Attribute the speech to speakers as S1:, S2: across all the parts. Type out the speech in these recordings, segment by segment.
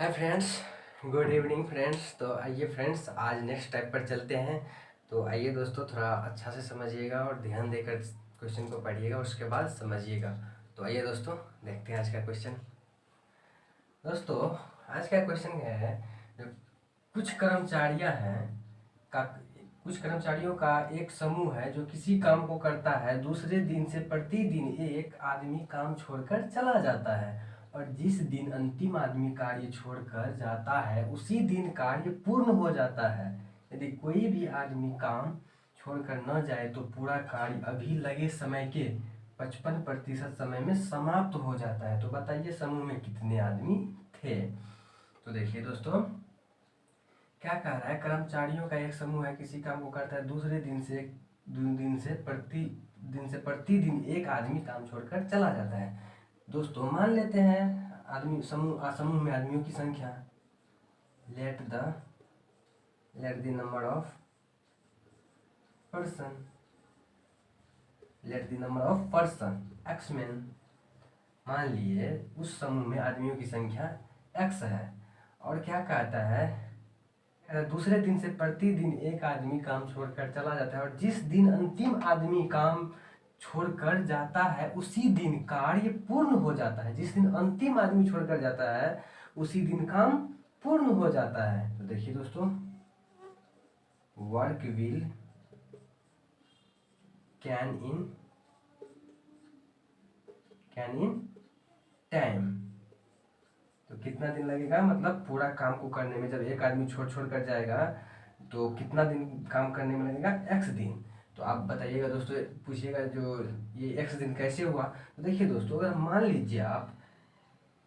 S1: Hi friends, good evening friends. तो आइए friends, आज नेक्स्ट टाइप पर चलते हैं। तो आइए दोस्तों, थोड़ा अच्छा से समझिएगा और ध्यान देकर क्वेश्चन को पढ़िएगा, उसके बाद समझिएगा। तो आइए दोस्तों, देखते हैं आज का क्वेश्चन। दोस्तों, आज का क्वेश्चन क्या है। जो कुछ कर्मचारियां हैं का कुछ कर्मचारियों का एक समूह है जो किसी काम को करता है। दूसरे दिन से प्रतिदिन एक आदमी काम छोड़कर चला जाता है, और जिस दिन अंतिम आदमी कार्य छोड़कर जाता है उसी दिन कार्य पूर्ण हो जाता है। यदि कोई भी आदमी काम छोड़कर न जाए तो पूरा कार्य अभी लगे समय के 55% समय में समाप्त हो जाता है। तो बताइए, समूह में कितने आदमी थे। तो देखिए दोस्तों, क्या कह रहा है। कर्मचारियों का एक समूह है, किसी काम को करता है। दूसरे दिन से प्रतिदिन एक आदमी काम छोड़कर चला जाता है। दोस्तों, मान लेते हैं समूह में आदमियों की संख्या। Let the number of person x man. मान लिए उस समूह में आदमियों की संख्या एक्स है, और क्या कहता है, दूसरे दिन से प्रतिदिन एक आदमी काम छोड़कर चला जाता है, और जिस दिन अंतिम आदमी काम छोड़कर जाता है उसी दिन कार्य पूर्ण हो जाता है। जिस दिन अंतिम आदमी छोड़कर जाता है उसी दिन काम पूर्ण हो जाता है। तो देखिए दोस्तों, work will can in time. तो कितना दिन लगेगा, मतलब पूरा काम को करने में। जब एक आदमी छोड़ कर जाएगा तो कितना दिन काम करने में लगेगा, एक्स दिन। तो आप बताइएगा दोस्तों, पूछिएगा जो ये एक्स दिन कैसे हुआ। तो देखिए दोस्तों, अगर मान लीजिए आप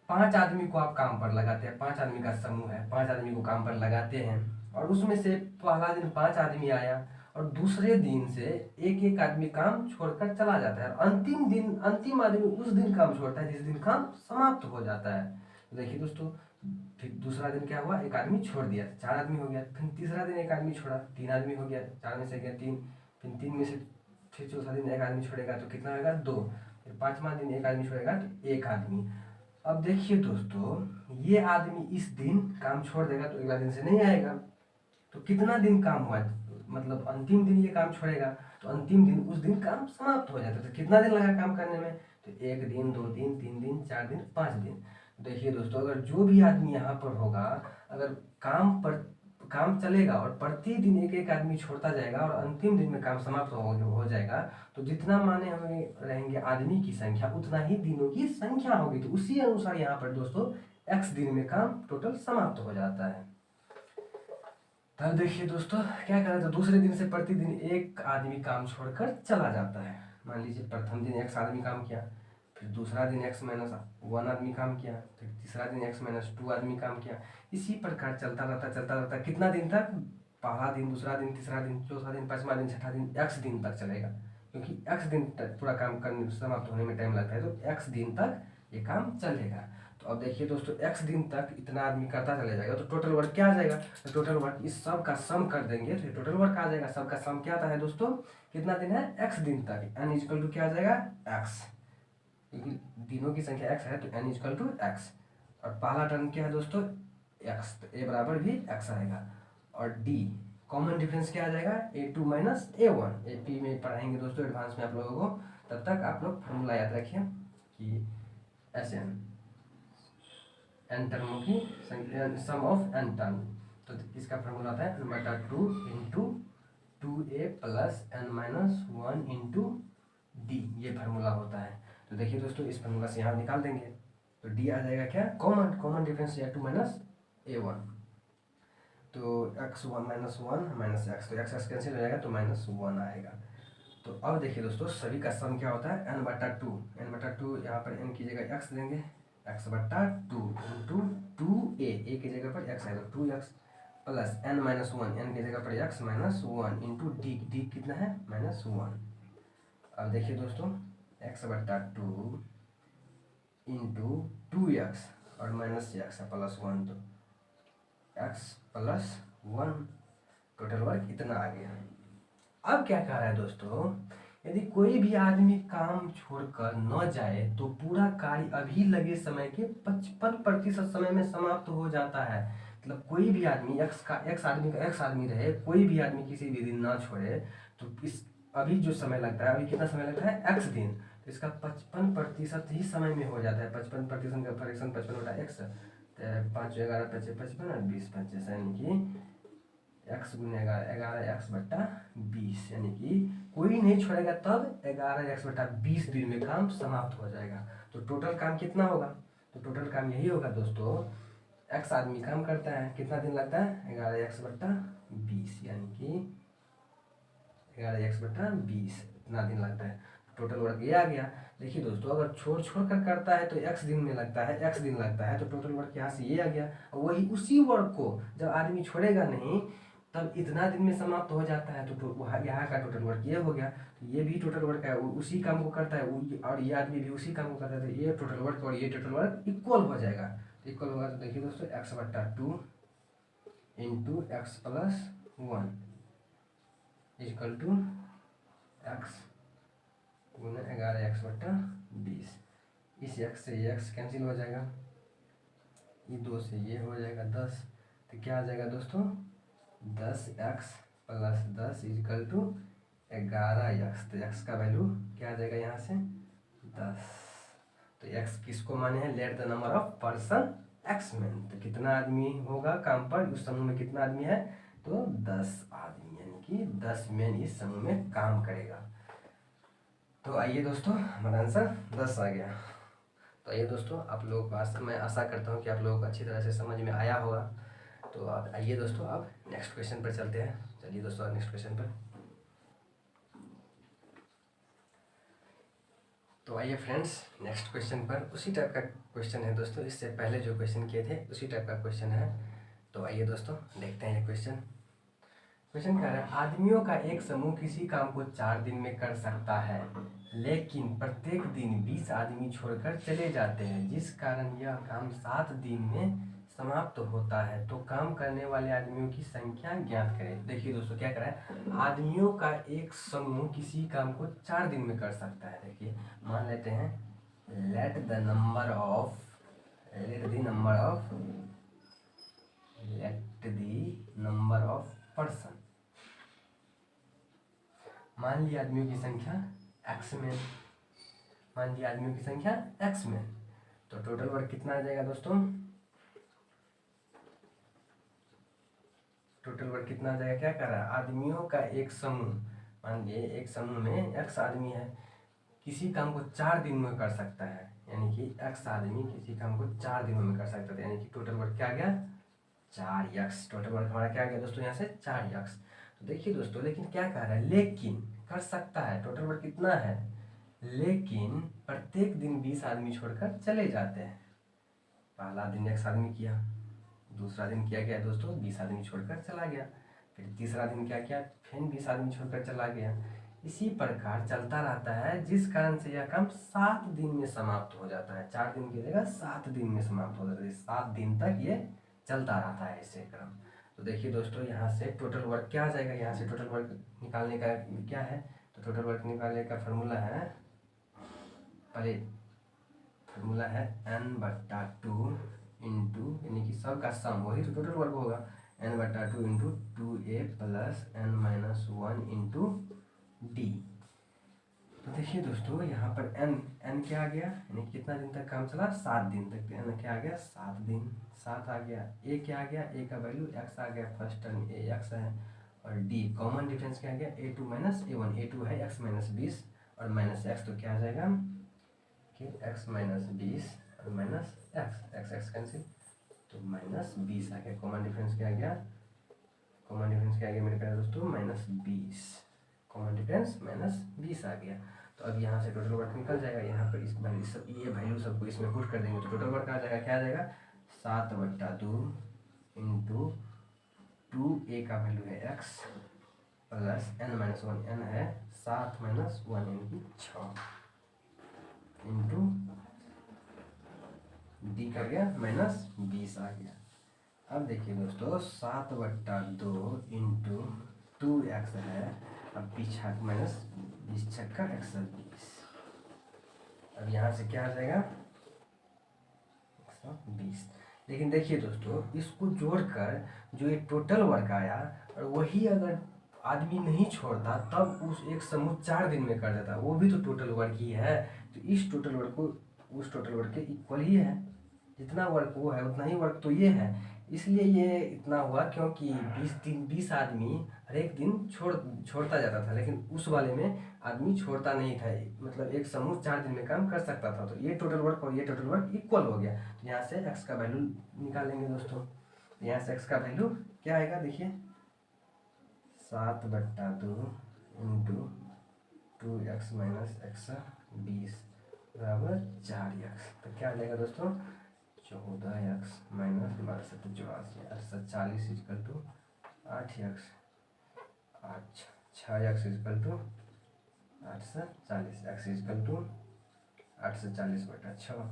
S1: 5 आदमी को आप काम पर लगाते हैं, 5 आदमी का समूह है, 5 आदमी को काम पर लगाते हैं, और उसमें से पहला दिन 5 आदमी आया, और दूसरे दिन से एक एक आदमी काम छोड़कर चला जाता है, और अंतिम आदमी उस दिन काम छोड़ता है जिस दिन काम समाप्त हो जाता है। तो देखिए दोस्तों, फिर दूसरा दिन क्या हुआ, एक आदमी छोड़ दिया, 4 आदमी हो गया। फिर तीसरा दिन एक आदमी छोड़ा, 3 आदमी हो गया। 4 में से गया 3, फिर 3 में से फिर चौथा दिन एक आदमी छोड़ेगा तो कितना होगा, 2। फिर 5वां दिन एक आदमी छोड़ेगा तो एक आदमी। अब देखिए दोस्तों, ये आदमी इस दिन काम छोड़ देगा तो अगला दिन से नहीं आएगा। तो कितना दिन काम हुआ, मतलब अंतिम दिन ये काम छोड़ेगा तो अंतिम दिन उस दिन काम समाप्त हो जाता है। तो कितना दिन लगा काम करने में, तो 1 दिन, 2 दिन, 3 दिन, 4 दिन, 5 दिन। देखिए दोस्तों, अगर जो भी आदमी यहाँ पर होगा, अगर काम चलेगा और प्रतिदिन एक एक आदमी छोड़ता जाएगा और अंतिम दिन में काम समाप्त हो जाएगा, तो जितना माने हमें रहेंगे आदमी की संख्या, उतना ही दिनों की संख्या होगी। तो उसी अनुसार यहाँ पर दोस्तों एक्स दिन में काम टोटल समाप्त हो जाता है। तब देखिए दोस्तों, क्या करा, तो दूसरे दिन से प्रतिदिन एक आदमी काम छोड़कर चला जाता है। मान लीजिए प्रथम दिन एक्स आदमी काम किया, फिर दूसरा दिन x-1 आदमी काम किया, फिर तीसरा दिन x-2 आदमी काम किया। इसी प्रकार चलता रहता कितना दिन तक, पहला दिन, दूसरा दिन, तीसरा दिन, चौथा दिन, 5वां दिन, 6ठा दिन, x दिन तक चलेगा। क्योंकि x दिन तक पूरा काम करने समाप्त होने में टाइम लगता है, तो x दिन तक ये काम चलेगा। तो अब देखिए दोस्तों, x दिन तक इतना आदमी करता चले जाएगा तो टोटल वर्क क्या आ जाएगा, तो टोटल वर्क इस सब का सम कर देंगे तो टोटल वर्क आ जाएगा। सब का सम क्या आता है दोस्तों, कितना दिन है, x दिन तक। n इक्वल टू क्या आ जाएगा, x, क्योंकि दिनों की संख्या x है तो n इक्वल टू x। और पहला टर्म क्या है दोस्तों, x, तो a बराबर भी x आएगा। और d कॉमन डिफरेंस क्या आ जाएगा, a2 माइनस a1। AP में पढ़ाएंगे दोस्तों एडवांस में आप लोगों को, तब तक आप लोग फॉर्मूला याद रखिए कि SN n टर्मों की संख्या, सम ऑफ n टर्म। तो इसका फॉर्मूला आता है n/2 into 2a plus n-1 into D, ये फार्मूला होता है। तो देखिए दोस्तों, इस फार्मूला से यहाँ निकाल देंगे तो डी आ जाएगा क्या, common difference a2 minus a1। तो x1 माइनस 1 माइनस x, तो x कैंसिल हो जाएगा तो -1 आएगा। तो अब देखिए दोस्तों, सभी का सम क्या होता है, n/2 यहाँ पर n की जगह x देंगे, x/2 इंटू 2a की जगह पर x आएगा 2x प्लस n-1, n की जगह पर x -1 इंटू डी कितना है, -1। अब देखिए दोस्तों, x/2 इंटू 2x और माइनस x प्लस 1, तो x प्लस 1, टोटल वर्क इतना आ गया। अब क्या कह रहा है दोस्तों, यदि कोई भी आदमी काम छोड़कर न जाए तो पूरा कार्य अभी लगे समय के 55% समय में समाप्त हो जाता है। मतलब कोई भी आदमी एक्स आदमी रहे, कोई भी आदमी किसी भी दिन ना छोड़े तो इस अभी जो समय लगता है, अभी कितना समय लगता है एक्स दिन, तो इसका 55% ही समय में हो जाता है। 55% का फ्रैक्शन 55/x, 5 11 55 55 और 20 25, यानी कि एक्स गुने 11x/20, यानी कि कोई नहीं छोड़ेगा तब 11x/20 दिन में काम समाप्त हो जाएगा। तो टोटल काम कितना होगा? तो टोटल काम यही होगा दोस्तों, एक्स आदमी काम करता है, कितना दिन लगता है? 11x/20, यानी कि 11x/20 इतना दिन लगता है। टोटल वर्क ये आ गया। देखिए दोस्तों, अगर छोड़ छोड़ कर करता है तो x दिन में लगता है, x दिन लगता है, तो टोटल वर्क यहाँ से ये आ गया। और वही उसी वर्क को जब आदमी छोड़ेगा नहीं तब इतना दिन में समाप्त हो जाता है, तो यहाँ का टोटल वर्क ये हो गया। तो ये भी टोटल वर्क है, वो उसी काम को करता है, और ये आदमी भी उसी काम को करता है, तो ये टोटल वर्क और ये टोटल वर्क इक्वल हो जाएगा। तो इक्वल होगा तो देखिए दोस्तों, x/2 into x+1 equal to x गुना 11x/20। इस x से ये x कैंसिल हो जाएगा, ये 2 से ये हो जाएगा 10, तो क्या आ जाएगा दोस्तों? 10x+10 equal to 11x। तो x का वैल्यू क्या आ जाएगा यहाँ से? 10। तो x किसको माने हैं? Let the number of person x man. तो कितना आदमी होगा काम पर? उस समूह में कितना आदमी है? तो 10 आदमी, यानी कि 10 मैन इस समूह में काम करेगा। तो आइए दोस्तों, हमारा आंसर 10 आ गया। तो आइए दोस्तों, आप लोगों को मैं आशा करता हूँ कि आप लोगों को अच्छी तरह से समझ में आया होगा। तो आप आइए दोस्तों, अब नेक्स्ट क्वेश्चन पर चलते हैं। चलिए दोस्तों, नेक्स्ट क्वेश्चन पर। तो आइए फ्रेंड्स, नेक्स्ट क्वेश्चन पर उसी टाइप का क्वेश्चन है दोस्तों, इससे पहले जो क्वेश्चन किए थे उसी टाइप का क्वेश्चन है। तो आइए दोस्तों, देखते हैं ये क्वेश्चन कह रहा है, आदमियों का एक समूह किसी काम को 4 दिन में कर सकता है, लेकिन प्रत्येक दिन 20 आदमी छोड़कर चले जाते हैं, जिस कारण यह काम 7 दिन में समाप्त होता है। तो काम करने वाले आदमियों की संख्या ज्ञात करें। देखिए दोस्तों, क्या कर रहा है, आदमियों का एक समूह किसी काम को 4 दिन में कर सकता है। देखिए, मान लेते हैं, let the number of person, मान लिया आदमियों की संख्या x में, तो टोटल वर्क कितना आ जाएगा दोस्तों? टोटल वर्क कितना आ जाएगा? क्या कर रहा है, आदमियों का एक समूह, मान लीजिए एक समूह में x आदमी है, किसी काम को 4 दिन में कर सकता है, यानी कि x आदमी किसी काम को 4 दिनों में कर सकता है, यानी कि टोटल वर्क क्या आ गया? 4x। टोटल वर्क हमारा क्या आ गया दोस्तों? यहाँ से 4x। तो देखिए दोस्तों, लेकिन क्या कह रहा है, लेकिन कर सकता है, टोटल वर्क कितना है? लेकिन प्रत्येक दिन 20 आदमी छोड़कर चले जाते हैं। पहला दिन x आदमी किया, दूसरा दिन क्या किया दोस्तों? 20 आदमी छोड़कर चला गया, फिर तीसरा दिन क्या किया? फिर 20 आदमी छोड़कर चला गया। इसी प्रकार चलता रहता है, जिस कारण से यह काम 7 दिन में समाप्त हो जाता है। 4 दिन की जगह 7 दिन में समाप्त हो जाता है। 7 दिन तक ये चलता रहता है ऐसे क्रम। तो देखिए दोस्तों, यहाँ से टोटल वर्क क्या आ जाएगा? यहाँ से टोटल वर्क निकालने का क्या है? तो टोटल वर्क निकालने का फार्मूला है, पहले फार्मूला है n/2 इंटू, यानी कि सब का सम, वही तो टोटल वर्क होगा, n/2 into 2a plus n-1 into d। तो देखिए दोस्तों, यहाँ पर n क्या आ गया, यानी कितना दिन तक काम चला? 7 दिन तक। तो n क्या आ गया? 7 दिन, 7 आ गया। a क्या आ गया? a का वैल्यू x आ गया, फर्स्ट टर्म a x है, और d कॉमन डिफरेंस क्या आ गया? a2 माइनस a1, a2 है x माइनस 20 और माइनस x, तो क्या आ जाएगा कि x माइनस 20 और माइनस x कैंसिल, तो माइनस 20 आ गया। कॉमन डिफरेंस क्या आ गया? मेरे प्यारे दोस्तों, माइनस 20। कॉमन डिफरेंस माइनस 20 आ गया। तो अब यहाँ से टोटल वर्क निकल जाएगा। यहाँ पर इस वैल्यू सब, ये वैल्यू सबको इसमें पुट कर देंगे तो टोटल वर्क आ जाएगा, क्या आ जाएगा? 7/2 इंटू 2a का वैल्यू है x प्लस n-1, n है 7 माइनस 1 यानी कि 6 इंटू d का गया माइनस 20 आ गया। अब देखिए दोस्तों, 7/2 इंटू 2x है, अब पीछा माइनस 20 छक्का 120। अब यहाँ से क्या आ जाएगा 120। लेकिन देखिए दोस्तों, इसको जोड़कर जो ये टोटल वर्क आया, और वही अगर आदमी नहीं छोड़ता तब उस एक समूह 4 दिन में कर देता, वो भी तो टोटल वर्क ही है। तो इस टोटल वर्क को उस टोटल वर्क के इक्वल ही है। जितना वर्क वो है उतना ही वर्क तो ये है। इसलिए ये इतना हुआ क्योंकि 20 आदमी हर एक दिन छोड़ता जाता था, लेकिन उस वाले में आदमी छोड़ता नहीं था। मतलब एक समूह 4 दिन में काम कर सकता था। तो ये टोटल वर्क और ये टोटल वर्क इक्वल हो गया। तो यहाँ से x का वैल्यू निकालेंगे दोस्तों। यहाँ से x का वैल्यू क्या आएगा, देखिए 7/2 इंटू 2x माइनस x 20 बराबर 4x। तो क्या आ जाएगा दोस्तों 14x minus 12/84 840 equal to 8x 6x equal to 840 x equal to 840/6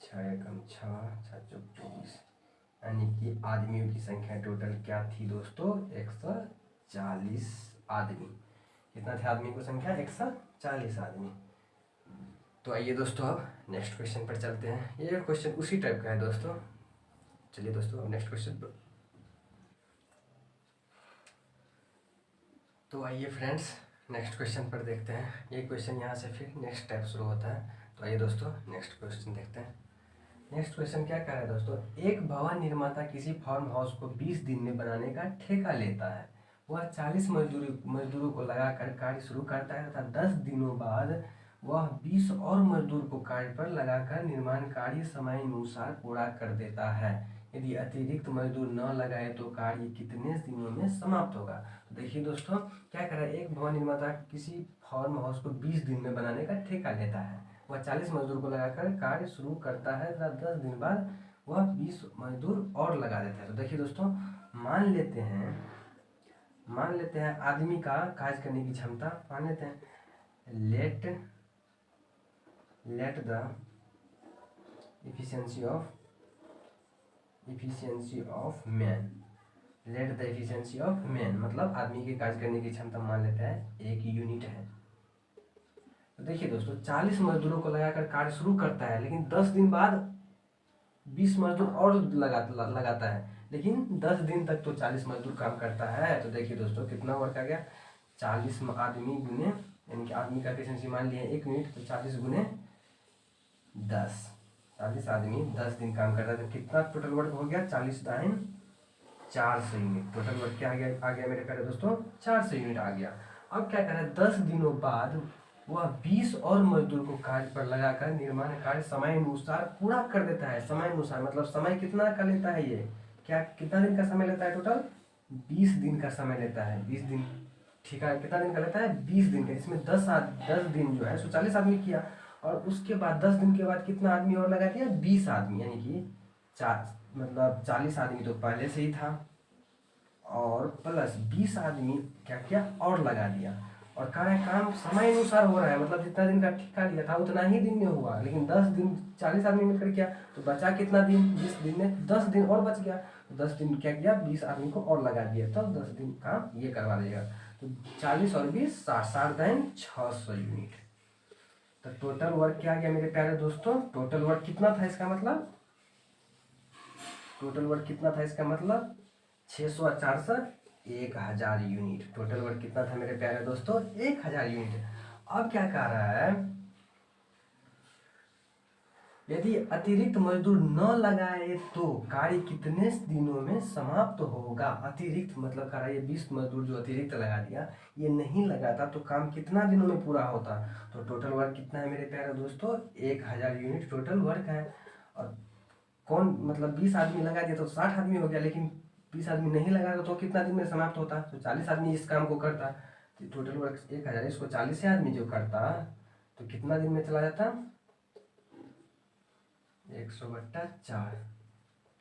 S1: 6 एकम 6 6 चौक 24। यानी कि आदमियों की संख्या टोटल क्या थी दोस्तों 140 आदमी। कितना थे आदमी की संख्या 140 आदमी। तो आइए दोस्तों अब नेक्स्ट क्वेश्चन पर चलते हैं। ये क्वेश्चन उसी टाइप का है दोस्तों। चलिए दोस्तों अब नेक्स्ट क्वेश्चन पर। तो आइए फ्रेंड्स नेक्स्ट क्वेश्चन पर देखते हैं। ये क्वेश्चन यहाँ से फिर नेक्स्ट टाइप शुरू होता है। तो आइए दोस्तों नेक्स्ट क्वेश्चन देखते हैं। नेक्स्ट क्वेश्चन क्या कह रहा है दोस्तों, एक भवन निर्माता किसी फार्म हाउस को 20 दिन में बनाने का ठेका लेता है। वह 40 मजदूरों को लगाकर कार्य शुरू करता है तथा 10 दिनों बाद वह 20 और मजदूर को कार्य पर लगाकर निर्माण कार्य समय अनुसार पूरा कर देता है। यदि अतिरिक्त मजदूर न लगाए तो कार्य कितने दिनों में समाप्त होगा। तो देखिए दोस्तों क्या कर रहा है, एक भवन निर्माता किसी फार्म हाउस को 20 दिन में बनाने का ठेका लेता है। वह 40 मजदूर को लगाकर कार्य शुरू करता है तथा 10 दिन बाद वह 20 मजदूर और लगा देता है। तो देखिए दोस्तों मान लेते हैं आदमी का कार्य करने की क्षमता, मान लेते हैं let the efficiency of man। Let the efficiency of man मतलब आदमी के कार्य करने की क्षमता मान लेते हैं 1 यूनिट है। तो देखिए दोस्तों 40 मजदूरों को लगाकर कार्य शुरू करता है, लेकिन 10 दिन बाद 20 मजदूर और लगाता है, लेकिन 10 दिन तक तो 40 मजदूर काम करता है। तो देखिए दोस्तों कितना वर्क आ गया 40 आदमी गुने, यानी कि आदमी का एफिशिएंसी मान लिया 1 यूनिट, तो 40 गुने 10, 40 आदमी 10 दिन काम करता है। तो कितना टोटल वर्क हो गया 40 टाइम 400 यूनिट। टोटल वर्क क्या आ गया मेरे प्यारे दोस्तों 400 यूनिट आ गया। अब क्या कर रहा है 10 दिनों बाद वह 20 और मजदूर को कार्य पर लगाकर निर्माण कार्य समय अनुसार पूरा कर देता है। समय अनुसार मतलब समय कितना का लेता है, ये क्या कितना दिन का समय लेता है, टोटल 20 दिन का समय लेता है। 20 दिन ठीक है, कितना दिन का लेता है 20 दिन का। इसमें 10 दिन जो है 140 आदमी किया, और उसके बाद 10 दिन के बाद कितना आदमी और लगा दिया 20 आदमी, यानी कि 40 आदमी तो पहले से ही था, और प्लस 20 आदमी क्या किया और लगा दिया। और काम समय अनुसार हो रहा है, मतलब जितना दिन का ठेका लिया था उतना ही दिन में हुआ, लेकिन 10 दिन 40 आदमी मिलकर किया तो बचा कितना दिन, 20 दिन में 10 दिन और बच गया। तो 10 दिन क्या किया 20 आदमी को और लगा दिया, तो 10 दिन काम ये करवा देगा। तो 40 और 20 60 दिन 600 यूनिट। तो टोटल वर्क क्या आ गया मेरे प्यारे दोस्तों, टोटल वर्क कितना था इसका मतलब, टोटल वर्क कितना था इसका मतलब 600 और 400 1000 यूनिट। टोटल वर्क कितना था मेरे प्यारे दोस्तों 1000 यूनिट। अब क्या कह रहा है, यदि अतिरिक्त मजदूर न लगाए तो कार्य कितने दिनों में समाप्त होगा। अतिरिक्त मतलब कह रहा है ये 20 मजदूर जो अतिरिक्त लगा दिया, ये नहीं लगाता तो काम कितना दिनों में पूरा होता। तो टोटल वर्क कितना है मेरे प्यारे दोस्तों 1000 यूनिट टोटल वर्क है। और कौन मतलब 20 आदमी लगा दिया तो 60 आदमी हो गया, लेकिन 20 आदमी नहीं लगा तो कितना दिन में समाप्त होता। तो 40 आदमी इस काम को करता, तो टोटल वर्क 1000, इसको 40 आदमी जो करता तो कितना दिन में चला जाता 100/4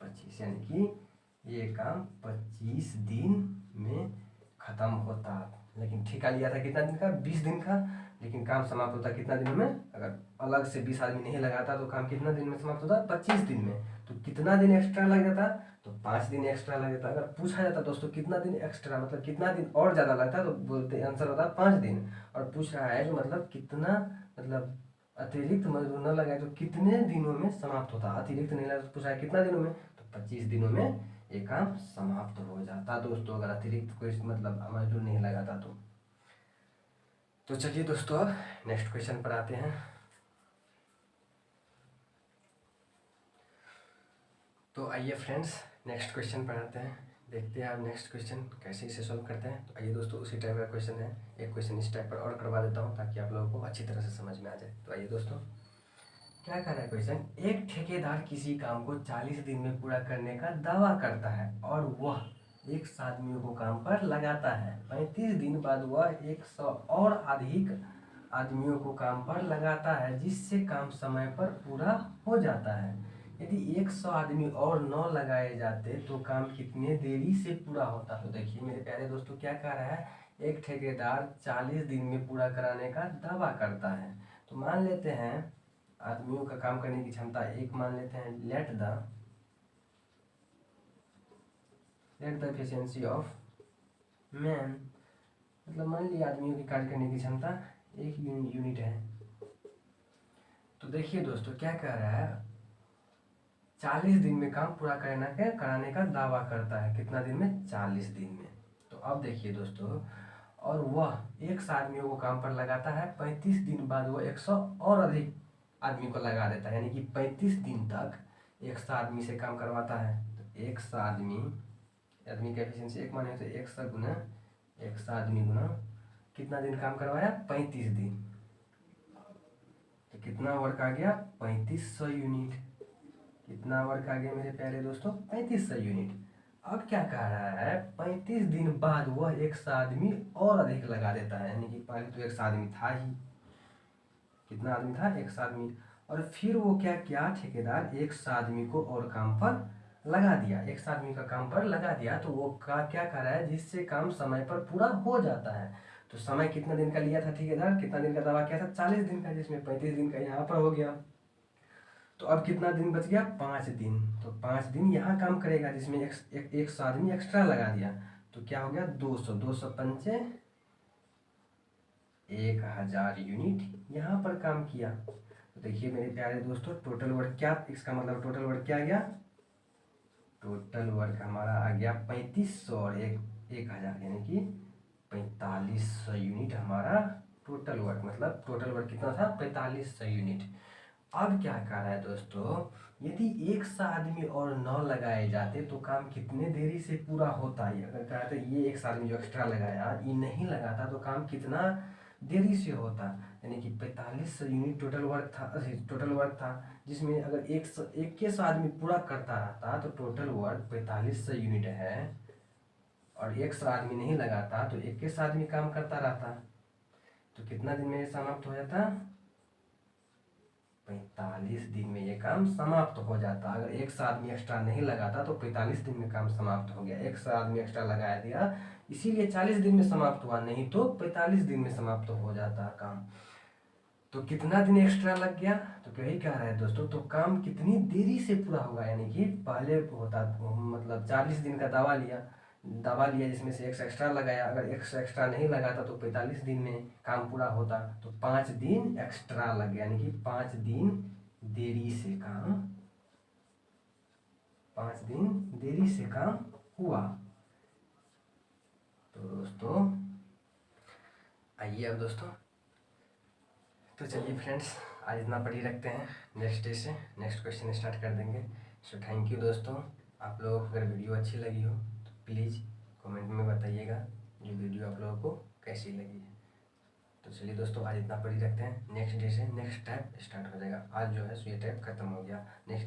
S1: 25, यानी कि ये काम 25 दिन में खत्म होता। लेकिन ठेका लिया था कितना दिन का 20 दिन का, लेकिन काम समाप्त होता कितना दिनों में? अगर अलग से 20 आदमी नहीं लगाता तो काम कितना दिन में समाप्त होता? 25 दिन में। तो कितना दिन एक्स्ट्रा लग जाता? तो 5 दिन एक्स्ट्रा लग जाता। अगर पूछा जाता दोस्तों कितना दिन एक्स्ट्रा मतलब कितना दिन और ज़्यादा लगता, तो बोलते आंसर होता 5 दिन। और पूछ रहा है जो मतलब कितना मतलब अतिरिक्त मजदूर न लगाए तो कितने दिनों में समाप्त होता? अतिरिक्त नहीं लगा तो पूछा है कितना दिनों में, तो 25 दिनों में ये काम समाप्त हो जाता दोस्तों, अगर अतिरिक्त कोई मतलब मजदूर नहीं लगाता तो चलिए दोस्तों अब नेक्स्ट क्वेश्चन पर आते हैं। तो आइए फ्रेंड्स नेक्स्ट क्वेश्चन पर आते हैं, देखते हैं आप नेक्स्ट क्वेश्चन कैसे इसे सॉल्व करते हैं। तो आइए दोस्तों उसी टाइप का क्वेश्चन है, एक क्वेश्चन इस टाइप पर और करवा देता हूँ ताकि आप लोगों को अच्छी तरह से समझ में आ जाए। तो आइए दोस्तों क्या कह रहा है क्वेश्चन, एक ठेकेदार किसी काम को 40 दिन में पूरा करने का दावा करता है और वह 100 आदमियों को काम पर लगाता है। 35 दिन बाद वह 100 और अधिक आदमियों को काम पर लगाता है जिससे काम समय पर पूरा हो जाता है। यदि 100 आदमी और 9 लगाए जाते तो काम कितने देरी से पूरा होता? तो देखिए मेरे प्यारे दोस्तों क्या कह रहा है, एक ठेकेदार 40 दिन में पूरा कराने का दावा करता है। तो मान लेते हैं आदमियों का काम करने की क्षमता एक मान लेते हैं, let the efficiency of man, मतलब मान लिया आदमियों की कार्य करने की क्षमता 1 यूनिट है। तो देखिए दोस्तों क्या कह रहा है, 40 दिन में काम पूरा कराने का दावा करता है। कितना दिन में? 40 दिन में। तो अब देखिए दोस्तों, और वह 100 आदमियों को काम पर लगाता है, 35 दिन बाद वह 100 और अधिक आदमी को लगा देता है, यानी कि 35 दिन तक 100 आदमी से काम करवाता है। तो 100 आदमी का एफिशिएंसी एक माने तो 100 गुना 100 आदमी गुना कितना दिन काम करवाया? 35 दिन। तो कितना वर्क आ गया? 3500 यूनिट। कितना वर्क आ गया मेरे प्यारे दोस्तों? 3500 यूनिट। अब क्या कह रहा है, 35 दिन बाद वह 100 आदमी और अधिक लगा देता है, यानी कि पहले तो 100 आदमी था ही, कितना आदमी था? 100 आदमी। और फिर वो क्या किया, ठेकेदार 100 आदमी को और काम पर लगा दिया, 100 आदमी का काम पर लगा दिया। तो वो क्या कर रहा है, जिससे काम समय पर पूरा हो जाता है। तो समय कितना दिन का लिया था ठेकेदार, कितना दिन का दावा किया था? 40 दिन का, जिसमें 35 दिन का यहाँ पर हो गया। तो अब कितना दिन बच गया? 5 दिन। तो 5 दिन यहाँ काम करेगा, जिसमें 100 आदमी एक्स्ट्रा लगा दिया। तो क्या हो गया? 200 200 पंचे 1000 यूनिट यहाँ पर काम किया। तो देखिए मेरे प्यारे दोस्तों टोटल वर्क क्या, इसका मतलब टोटल वर्क क्या आ गया? टोटल वर्क हमारा आ गया 3500 और 1000, यानी कि 4500 यूनिट हमारा टोटल वर्क, मतलब टोटल वर्क कितना था? 4500 यूनिट। अब क्या कह रहा है दोस्तों, यदि 100 आदमी और 9 लगाए जाते तो काम कितने देरी से पूरा होता है? अगर कहा था ये 100 आदमी जो एक्स्ट्रा लगाया ये नहीं लगाता तो काम कितना देरी से होता, यानी कि 4500 यूनिट टोटल वर्क था, जिसमें अगर 100 आदमी पूरा करता रहता तो टोटल वर्क 4500 यूनिट है, और 100 आदमी नहीं लगाता तो 1 आदमी काम करता रहता, तो कितना दिन में समाप्त हो जाता? 45 दिन में ये काम समाप्त हो जाता। अगर 100 आदमी एक्स्ट्रा नहीं लगाता तो 45 दिन में काम समाप्त हो गया। 100 आदमी एक्स्ट्रा लगाया दिया, इसीलिए 40 दिन में समाप्त हुआ, नहीं तो 45 दिन में समाप्त हो जाता काम। तो कितना दिन एक्स्ट्रा लग गया? तो यही कह रहा है दोस्तों, तो काम कितनी देरी से पूरा होगा, यानी कि पहले होता मतलब 40 दिन का दावा लिया जिसमें से 100 एक्स्ट्रा लगाया। अगर 100 एक्स्ट्रा नहीं लगाता तो 45 दिन में काम पूरा होता, तो 5 दिन एक्स्ट्रा लग गया, यानी कि 5 दिन देरी से काम 5 दिन देरी से काम हुआ। तो दोस्तों आइए अब दोस्तों, तो चलिए फ्रेंड्स आज इतना पर ही रखते हैं, नेक्स्ट डे से नेक्स्ट क्वेश्चन स्टार्ट कर देंगे। सो थैंक यू दोस्तों। आप लोगों को अगर वीडियो अच्छी लगी हो तो प्लीज़ कमेंट में बताइएगा ये वीडियो आप लोगों को कैसी लगी है। तो चलिए दोस्तों आज इतना पर ही रखते हैं, नेक्स्ट डे से नेक्स्ट टाइप स्टार्ट हो जाएगा। आज जो है ये टाइप खत्म हो गया, नेक्स्ट